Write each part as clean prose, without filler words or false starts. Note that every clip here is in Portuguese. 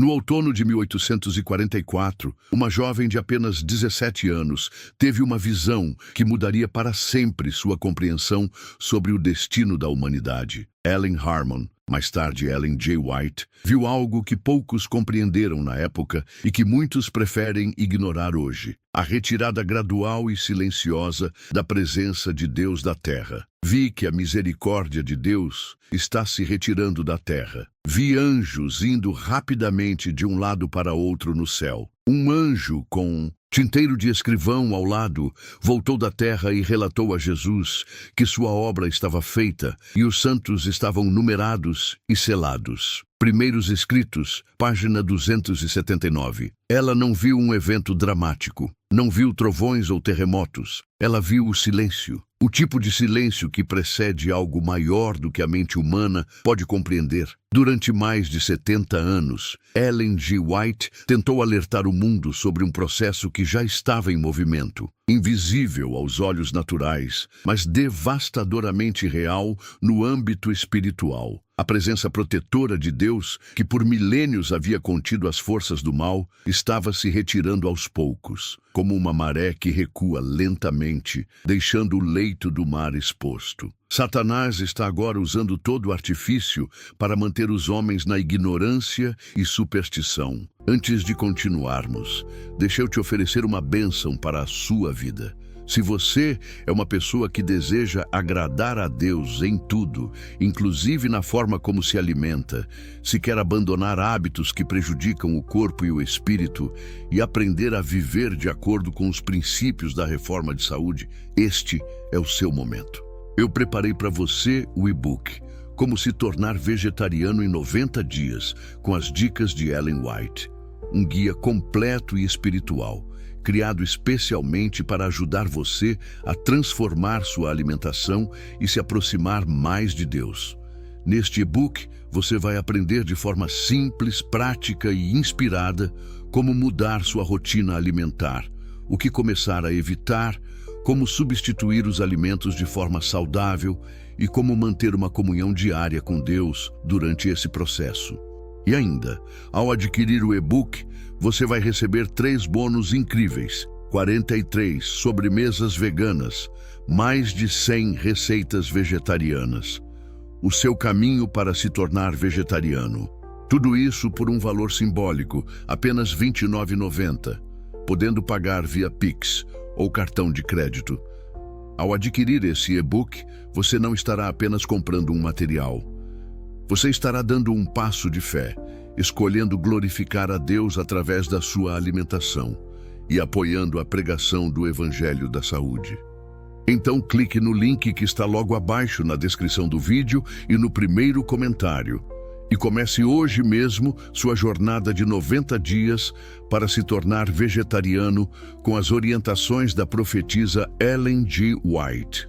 No outono de 1844, uma jovem de apenas 17 anos teve uma visão que mudaria para sempre sua compreensão sobre o destino da humanidade. Ellen Harmon, mais tarde Ellen G. White, viu algo que poucos compreenderam na época e que muitos preferem ignorar hoje: a retirada gradual e silenciosa da presença de Deus da Terra. Vi que a misericórdia de Deus está se retirando da terra. Vi anjos indo rapidamente de um lado para outro no céu. Um anjo com tinteiro de escrivão ao lado voltou da terra e relatou a Jesus que sua obra estava feita e os santos estavam numerados e selados. Primeiros Escritos, página 279. Ela não viu um evento dramático, não viu trovões ou terremotos. Ela viu o silêncio. O tipo de silêncio que precede algo maior do que a mente humana pode compreender. Durante mais de 70 anos, Ellen G. White tentou alertar o mundo sobre um processo que já estava em movimento, invisível aos olhos naturais, mas devastadoramente real no âmbito espiritual. A presença protetora de Deus, que por milênios havia contido as forças do mal, estava se retirando aos poucos, como uma maré que recua lentamente, deixando o leito do mar exposto. Satanás está agora usando todo o artifício para manter os homens na ignorância e superstição. Antes de continuarmos, deixa eu te oferecer uma bênção para a sua vida. Se você é uma pessoa que deseja agradar a Deus em tudo, inclusive na forma como se alimenta, se quer abandonar hábitos que prejudicam o corpo e o espírito e aprender a viver de acordo com os princípios da reforma de saúde, este é o seu momento. Eu preparei para você o e-book Como se tornar vegetariano em 90 dias, com as dicas de Ellen White. Um guia completo e espiritual, criado especialmente para ajudar você a transformar sua alimentação e se aproximar mais de Deus. Neste e-book, você vai aprender de forma simples, prática e inspirada como mudar sua rotina alimentar, o que começar a evitar, como substituir os alimentos de forma saudável e como manter uma comunhão diária com Deus durante esse processo. E ainda, ao adquirir o e-book, você vai receber 3 bônus incríveis: 43 sobremesas veganas, mais de 100 receitas vegetarianas. O seu caminho para se tornar vegetariano. Tudo isso por um valor simbólico, apenas R$ 29,90, podendo pagar via Pix ou cartão de crédito. Ao adquirir esse e-book, você não estará apenas comprando um material. Você estará dando um passo de fé, escolhendo glorificar a Deus através da sua alimentação e apoiando a pregação do Evangelho da Saúde. Então clique no link que está logo abaixo na descrição do vídeo e no primeiro comentário e comece hoje mesmo sua jornada de 90 dias para se tornar vegetariano com as orientações da profetisa Ellen G. White.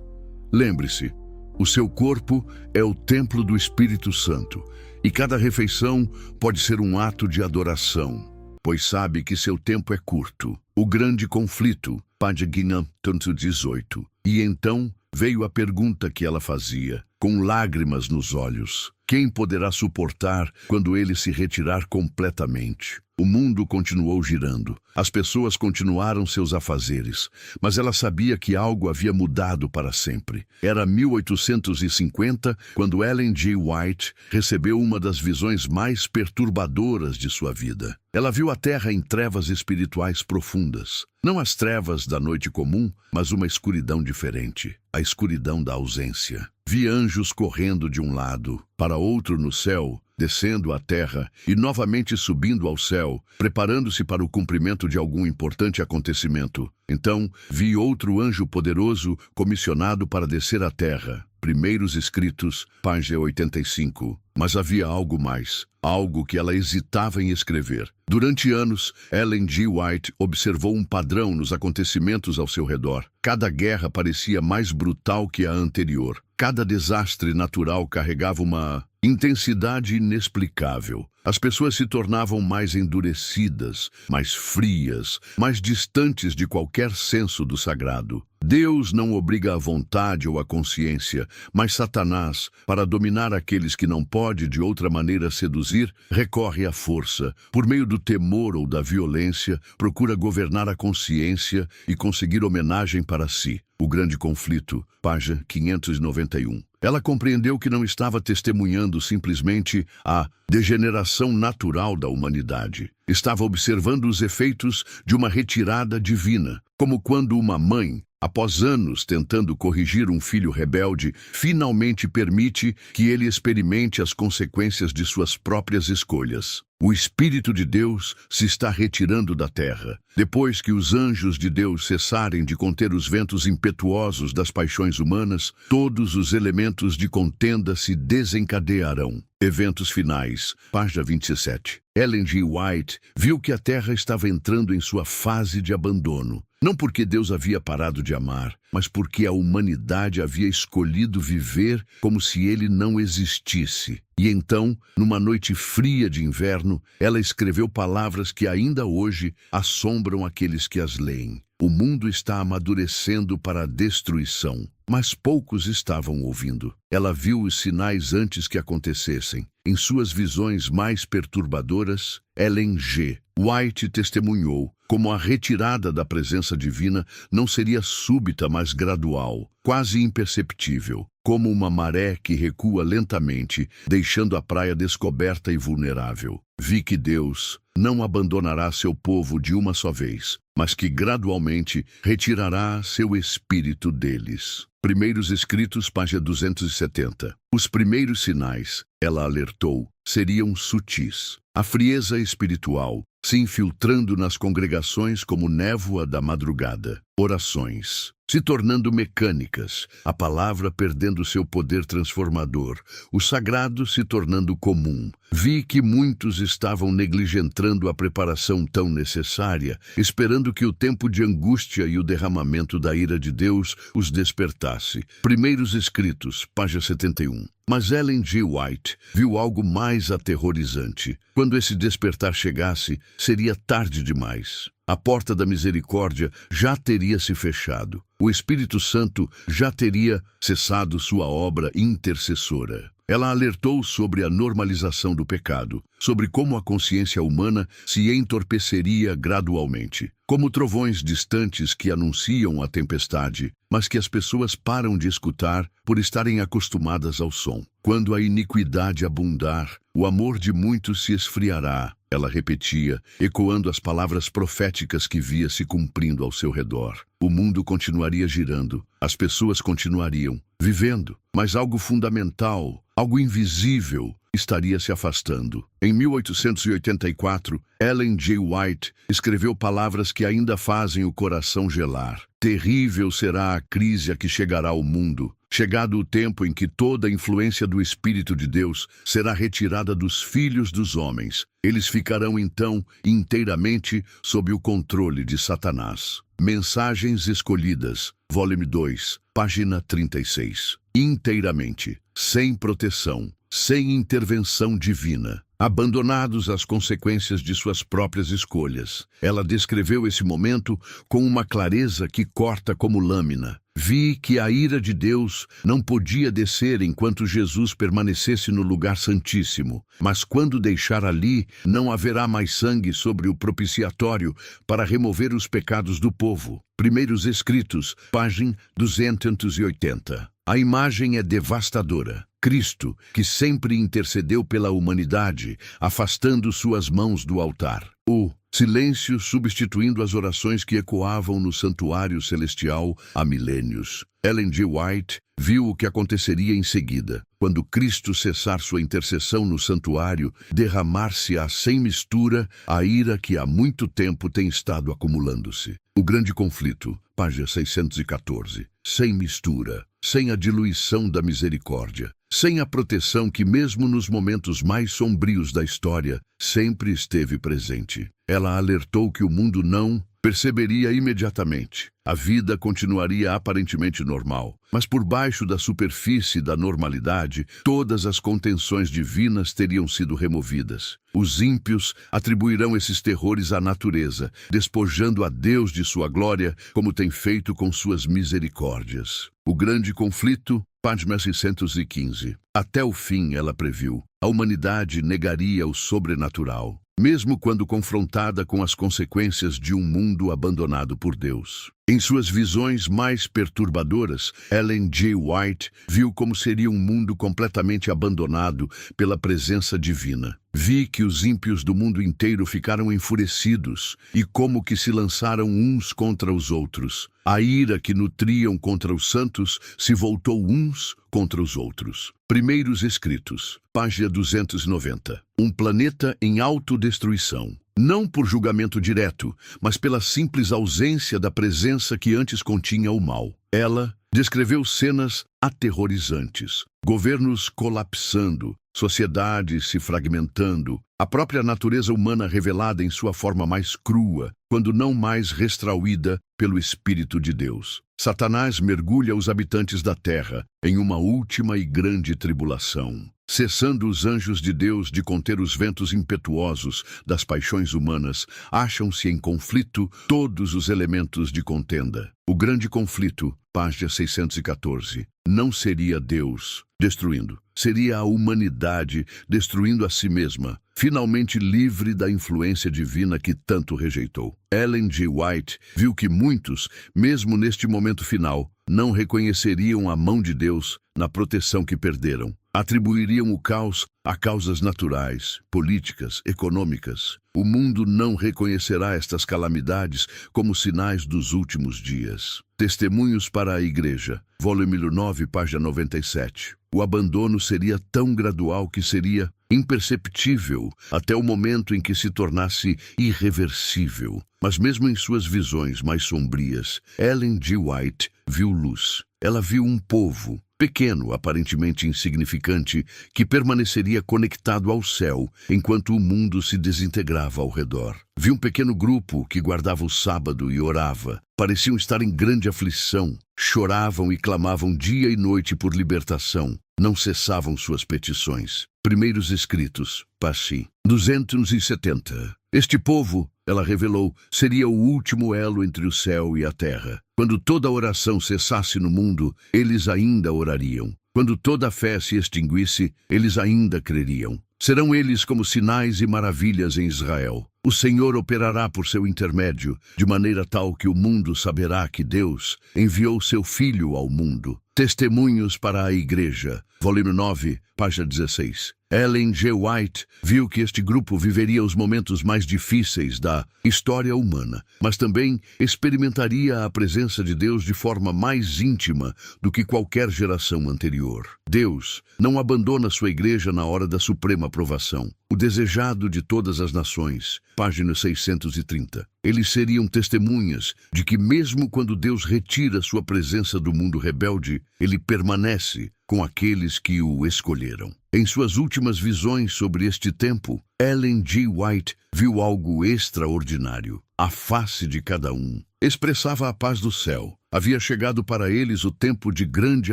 Lembre-se, o seu corpo é o templo do Espírito Santo e cada refeição pode ser um ato de adoração, pois sabe que seu tempo é curto. O grande conflito, página 18. E então veio a pergunta que ela fazia, com lágrimas nos olhos: quem poderá suportar quando ele se retirar completamente? O mundo continuou girando. As pessoas continuaram seus afazeres, mas ela sabia que algo havia mudado para sempre. Era 1850, quando Ellen G. White recebeu uma das visões mais perturbadoras de sua vida. Ela viu a Terra em trevas espirituais profundas. Não as trevas da noite comum, mas uma escuridão diferente, a escuridão da ausência. Vi anjos correndo de um lado para outro no céu, descendo à terra e novamente subindo ao céu, preparando-se para o cumprimento de algum importante acontecimento. Então, vi outro anjo poderoso comissionado para descer à terra. Primeiros Escritos, página 85. Mas havia algo mais, algo que ela hesitava em escrever. Durante anos, Ellen G. White observou um padrão nos acontecimentos ao seu redor. Cada guerra parecia mais brutal que a anterior. Cada desastre natural carregava uma Intensidade inexplicável. As pessoas se tornavam mais endurecidas, mais frias, mais distantes de qualquer senso do sagrado. Deus não obriga a vontade ou a consciência, mas Satanás, para dominar aqueles que não pode de outra maneira seduzir, recorre à força. Por meio do temor ou da violência, procura governar a consciência e conseguir homenagem para si. O Grande Conflito, página 591. Ela compreendeu que não estava testemunhando simplesmente a degeneração natural da humanidade. Estava observando os efeitos de uma retirada divina, como quando uma mãe, após anos tentando corrigir um filho rebelde, finalmente permite que ele experimente as consequências de suas próprias escolhas. O Espírito de Deus se está retirando da terra. Depois que os anjos de Deus cessarem de conter os ventos impetuosos das paixões humanas, todos os elementos de contenda se desencadearão. Eventos finais, página 27. Ellen G. White viu que a terra estava entrando em sua fase de abandono. Não porque Deus havia parado de amar, mas porque a humanidade havia escolhido viver como se ele não existisse. E então, numa noite fria de inverno, ela escreveu palavras que ainda hoje assombram aqueles que as leem. O mundo está amadurecendo para a destruição, mas poucos estavam ouvindo. Ela viu os sinais antes que acontecessem. Em suas visões mais perturbadoras, Ellen G. White testemunhou como a retirada da presença divina não seria súbita, mas gradual, quase imperceptível, como uma maré que recua lentamente, deixando a praia descoberta e vulnerável. Vi que Deus não abandonará seu povo de uma só vez, mas que gradualmente retirará seu espírito deles. Primeiros Escritos, página 270. Os primeiros sinais, ela alertou, seriam sutis. A frieza espiritual se infiltrando nas congregações como névoa da madrugada. Orações se tornando mecânicas, a palavra perdendo seu poder transformador, o sagrado se tornando comum. Vi que muitos estavam negligenciando a preparação tão necessária, esperando que o tempo de angústia e o derramamento da ira de Deus os despertasse. Primeiros Escritos, página 71. Mas Ellen G. White viu algo mais aterrorizante. Quando esse despertar chegasse, seria tarde demais. A porta da misericórdia já teria se fechado. O Espírito Santo já teria cessado sua obra intercessora. Ela alertou sobre a normalização do pecado, sobre como a consciência humana se entorpeceria gradualmente, como trovões distantes que anunciam a tempestade, mas que as pessoas param de escutar por estarem acostumadas ao som. Quando a iniquidade abundar, o amor de muitos se esfriará, ela repetia, ecoando as palavras proféticas que via se cumprindo ao seu redor. O mundo continuaria girando, as pessoas continuariam vivendo, mas algo fundamental, algo invisível, estaria se afastando. Em 1884, Ellen G. White escreveu palavras que ainda fazem o coração gelar. Terrível será a crise a que chegará ao mundo, chegado o tempo em que toda a influência do Espírito de Deus será retirada dos filhos dos homens. Eles ficarão então inteiramente sob o controle de Satanás. Mensagens Escolhidas, volume 2, página 36. Inteiramente, sem proteção, sem intervenção divina, abandonados às consequências de suas próprias escolhas. Ela descreveu esse momento com uma clareza que corta como lâmina. Vi que a ira de Deus não podia descer enquanto Jesus permanecesse no lugar santíssimo, mas quando deixar ali, não haverá mais sangue sobre o propiciatório para remover os pecados do povo. Primeiros Escritos, página 280. A imagem é devastadora. Cristo, que sempre intercedeu pela humanidade, afastando suas mãos do altar. O silêncio substituindo as orações que ecoavam no santuário celestial há milênios. Ellen G. White viu o que aconteceria em seguida. Quando Cristo cessar sua intercessão no santuário, derramar-se-á sem mistura a ira que há muito tempo tem estado acumulando-se. O Grande Conflito, página 614. Sem mistura, sem a diluição da misericórdia, sem a proteção que mesmo nos momentos mais sombrios da história sempre esteve presente. Ela alertou que o mundo não perceberia imediatamente. A vida continuaria aparentemente normal, mas por baixo da superfície da normalidade, todas as contenções divinas teriam sido removidas. Os ímpios atribuirão esses terrores à natureza, despojando a Deus de sua glória, como tem feito com suas misericórdias. O grande conflito, página 615. Até o fim, ela previu, a humanidade negaria o sobrenatural, mesmo quando confrontada com as consequências de um mundo abandonado por Deus. Em suas visões mais perturbadoras, Ellen G. White viu como seria um mundo completamente abandonado pela presença divina. Vi que os ímpios do mundo inteiro ficaram enfurecidos e como que se lançaram uns contra os outros. A ira que nutriam contra os santos se voltou uns contra os outros. Primeiros Escritos, página 290. Um planeta em autodestruição. Não por julgamento direto, mas pela simples ausência da presença que antes continha o mal. Ela descreveu cenas aterrorizantes, governos colapsando, sociedades se fragmentando, a própria natureza humana revelada em sua forma mais crua, quando não mais restrauída pelo Espírito de Deus. Satanás mergulha os habitantes da terra em uma última e grande tribulação. Cessando os anjos de Deus de conter os ventos impetuosos das paixões humanas, acham-se em conflito todos os elementos de contenda. O grande conflito, página 614, não seria Deus destruindo, seria a humanidade destruindo a si mesma, finalmente livre da influência divina que tanto rejeitou. Ellen G. White viu que muitos, mesmo neste momento final, não reconheceriam a mão de Deus na proteção que perderam. Atribuiriam o caos a causas naturais, políticas, econômicas. O mundo não reconhecerá estas calamidades como sinais dos últimos dias. Testemunhos para a Igreja, volume 9, página 97. O abandono seria tão gradual que seria imperceptível até o momento em que se tornasse irreversível. Mas mesmo em suas visões mais sombrias, Ellen G. White viu luz. Ela viu um povo pequeno, aparentemente insignificante, que permaneceria conectado ao céu enquanto o mundo se desintegrava ao redor. Vi um pequeno grupo que guardava o sábado e orava. Pareciam estar em grande aflição. Choravam e clamavam dia e noite por libertação. Não cessavam suas petições. Primeiros Escritos, página 270. Este povo, ela revelou, seria o último elo entre o céu e a terra. Quando toda oração cessasse no mundo, eles ainda orariam. Quando toda a fé se extinguisse, eles ainda creriam. Serão eles como sinais e maravilhas em Israel. O Senhor operará por seu intermédio, de maneira tal que o mundo saberá que Deus enviou seu Filho ao mundo. Testemunhos para a Igreja, volume 9, página 16. Ellen G. White viu que este grupo viveria os momentos mais difíceis da história humana, mas também experimentaria a presença de Deus de forma mais íntima do que qualquer geração anterior. Deus não abandona sua igreja na hora da suprema provação. O desejado de todas as nações, página 630. Eles seriam testemunhas de que mesmo quando Deus retira sua presença do mundo rebelde, ele permanece com aqueles que o escolheram. Em suas últimas visões sobre este tempo, Ellen G. White viu algo extraordinário. A face de cada um expressava a paz do céu. Havia chegado para eles o tempo de grande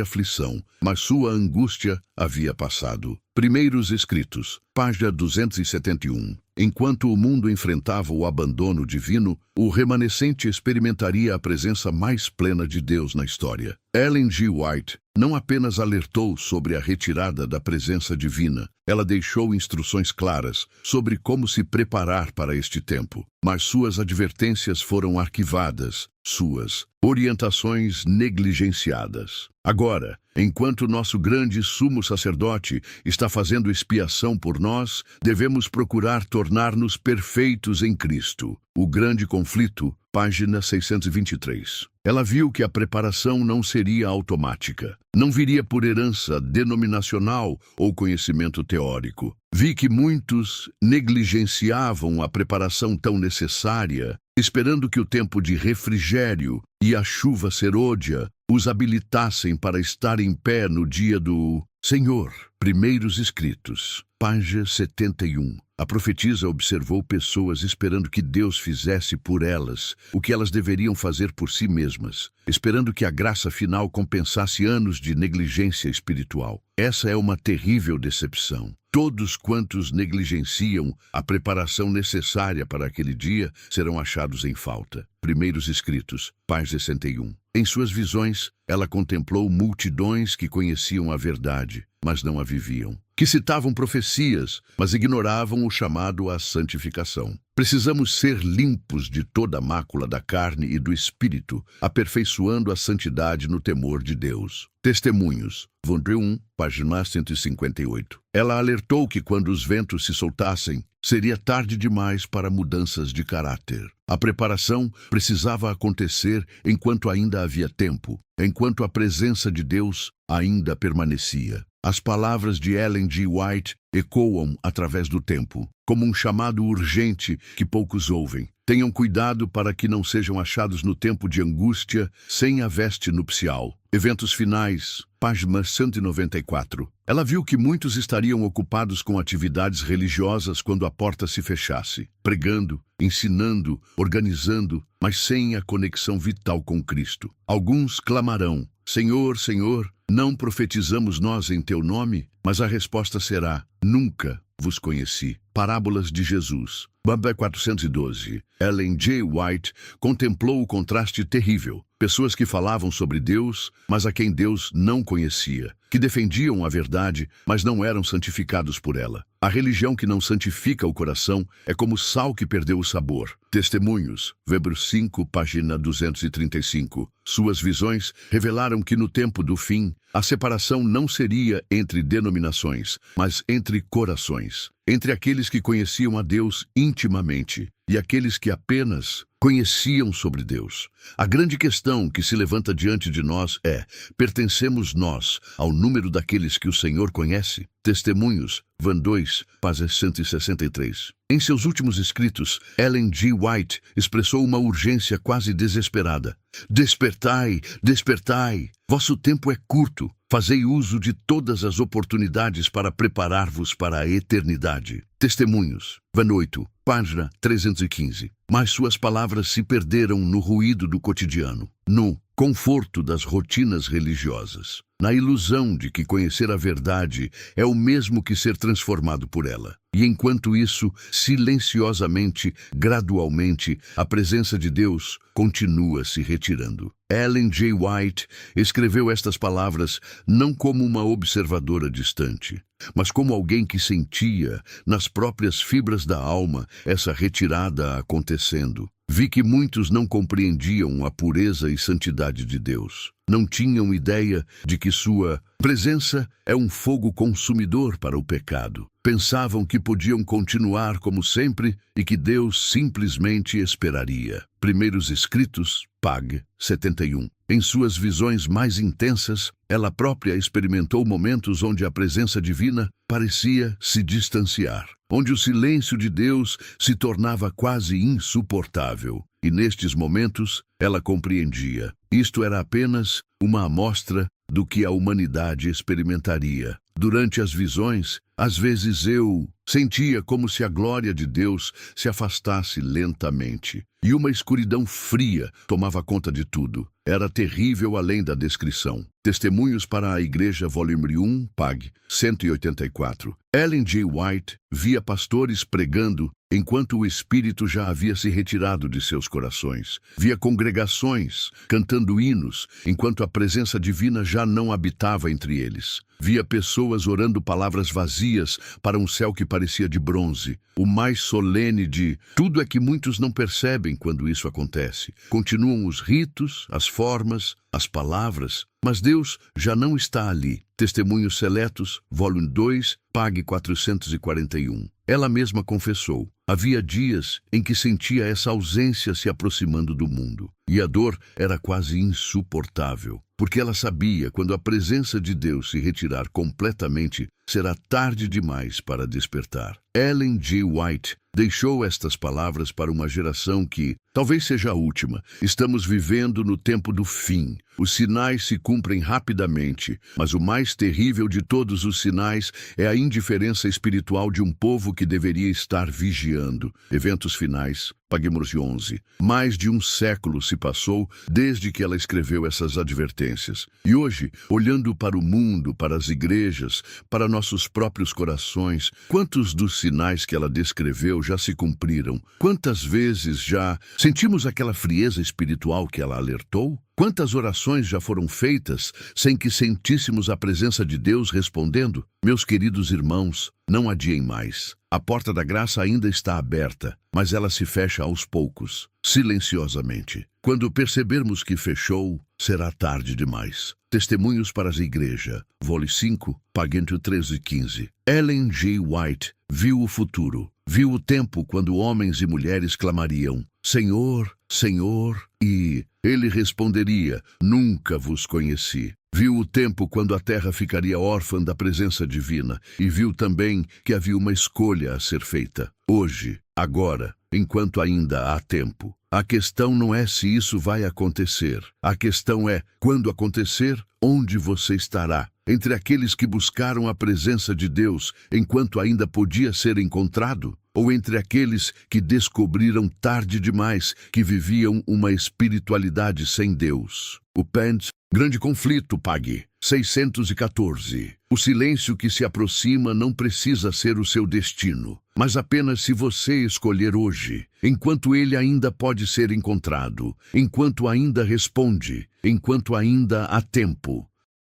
aflição, mas sua angústia havia passado. Primeiros Escritos, página 271. Enquanto o mundo enfrentava o abandono divino, o remanescente experimentaria a presença mais plena de Deus na história. Ellen G. White não apenas alertou sobre a retirada da presença divina, ela deixou instruções claras sobre como se preparar para este tempo, mas suas advertências foram arquivadas, suas orientações negligenciadas. Agora, enquanto nosso grande sumo sacerdote está fazendo expiação por nós, devemos procurar tornar-nos perfeitos em Cristo. O grande conflito, página 623. Ela viu que a preparação não seria automática. Não viria por herança denominacional ou conhecimento teórico. Vi que muitos negligenciavam a preparação tão necessária, esperando que o tempo de refrigério e a chuva serôdia os habilitassem para estar em pé no dia do Senhor. Primeiros Escritos, página 71. A profetisa observou pessoas esperando que Deus fizesse por elas o que elas deveriam fazer por si mesmas, esperando que a graça final compensasse anos de negligência espiritual. Essa é uma terrível decepção. Todos quantos negligenciam a preparação necessária para aquele dia serão achados em falta. Primeiros Escritos, página 61. Em suas visões, ela contemplou multidões que conheciam a verdade, mas não a viviam, que citavam profecias, mas ignoravam o chamado à santificação. Precisamos ser limpos de toda a mácula da carne e do espírito, aperfeiçoando a santidade no temor de Deus. Testemunhos, volume 1, página 158. Ela alertou que quando os ventos se soltassem, seria tarde demais para mudanças de caráter. A preparação precisava acontecer enquanto ainda havia tempo, enquanto a presença de Deus ainda permanecia. As palavras de Ellen G. White ecoam através do tempo, como um chamado urgente que poucos ouvem. Tenham cuidado para que não sejam achados no tempo de angústia, sem a veste nupcial. Eventos finais, página 194. Ela viu que muitos estariam ocupados com atividades religiosas quando a porta se fechasse, pregando, ensinando, organizando, mas sem a conexão vital com Cristo. Alguns clamarão: Senhor, Senhor, não profetizamos nós em teu nome? Mas a resposta será: nunca vos conheci. Parábolas de Jesus. Bamba 412. Ellen G. White contemplou o contraste terrível. Pessoas que falavam sobre Deus, mas a quem Deus não conhecia. Que defendiam a verdade, mas não eram santificados por ela. A religião que não santifica o coração é como sal que perdeu o sabor. Testemunhos, Weber 5, página 235. Suas visões revelaram que no tempo do fim, a separação não seria entre denominações, mas entre corações. Entre aqueles que conheciam a Deus intimamente e aqueles que apenas conheciam sobre Deus. A grande questão que se levanta diante de nós é: pertencemos nós ao número daqueles que o Senhor conhece? Testemunhos, Van 2, página 163. Em seus últimos escritos, Ellen G. White expressou uma urgência quase desesperada. Despertai, despertai! Vosso tempo é curto. Fazei uso de todas as oportunidades para preparar-vos para a eternidade. Testemunhos, Van 8, página 315. Mas suas palavras se perderam no ruído do cotidiano, no conforto das rotinas religiosas, na ilusão de que conhecer a verdade é o mesmo que ser transformado por ela. E enquanto isso, silenciosamente, gradualmente, a presença de Deus continua se retirando. Ellen G. White escreveu estas palavras não como uma observadora distante, mas como alguém que sentia, nas próprias fibras da alma, essa retirada acontecendo. Vi que muitos não compreendiam a pureza e santidade de Deus. Não tinham ideia de que sua presença é um fogo consumidor para o pecado. Pensavam que podiam continuar como sempre e que Deus simplesmente esperaria. Primeiros Escritos, pág. 71. Em suas visões mais intensas, ela própria experimentou momentos onde a presença divina parecia se distanciar, onde o silêncio de Deus se tornava quase insuportável. E nestes momentos, ela compreendia. Isto era apenas uma amostra do que a humanidade experimentaria. Durante as visões, às vezes eu sentia como se a glória de Deus se afastasse lentamente, e uma escuridão fria tomava conta de tudo. Era terrível além da descrição. Testemunhos para a Igreja, volume 1, pág. 184. Ellen G. White via pastores pregando enquanto o Espírito já havia se retirado de seus corações. Via congregações cantando hinos enquanto a presença divina já não habitava entre eles. Via pessoas orando palavras vazias para um céu que parecia de bronze. O mais solene de tudo é que muitos não percebem quando isso acontece. Continuam os ritos, as formas, as palavras, mas Deus já não está ali. Testemunhos Seletos, volume 2, pág. 441. Ela mesma confessou: havia dias em que sentia essa ausência se aproximando do mundo, e a dor era quase insuportável, porque ela sabia, quando a presença de Deus se retirar completamente, será tarde demais para despertar. Ellen G. White deixou estas palavras para uma geração que talvez seja a última. Estamos vivendo no tempo do fim, Os sinais se cumprem rapidamente, mas o mais terrível de todos os sinais é a indiferença espiritual de um povo que deveria estar vigiando. Eventos finais, Pagemos 11. Mais de um século se passou desde que ela escreveu essas advertências. E hoje, olhando para o mundo, para as igrejas, para nossos próprios corações, quantos dos sinais que ela descreveu já se cumpriram? Quantas vezes já sentimos aquela frieza espiritual que ela alertou? Quantas orações já foram feitas sem que sentíssemos a presença de Deus respondendo? Meus queridos irmãos, não adiem mais. A porta da graça ainda está aberta, mas ela se fecha aos poucos, silenciosamente. Quando percebermos que fechou, será tarde demais. Testemunhos para a Igreja, Vol. 5, página 13 e 15. Ellen G. White viu o futuro, viu o tempo quando homens e mulheres clamariam, Senhor, Senhor, e ele responderia, nunca vos conheci. Viu o tempo quando a terra ficaria órfã da presença divina e viu também que havia uma escolha a ser feita. Hoje, agora, enquanto ainda há tempo. A questão não é se isso vai acontecer. A questão é, quando acontecer, onde você estará? Entre aqueles que buscaram a presença de Deus enquanto ainda podia ser encontrado? Ou entre aqueles que descobriram tarde demais que viviam uma espiritualidade sem Deus? O Pence, Grande Conflito, Pag. 614. O silêncio que se aproxima não precisa ser o seu destino, mas apenas se você escolher hoje, enquanto ele ainda pode ser encontrado, enquanto ainda responde, enquanto ainda há tempo.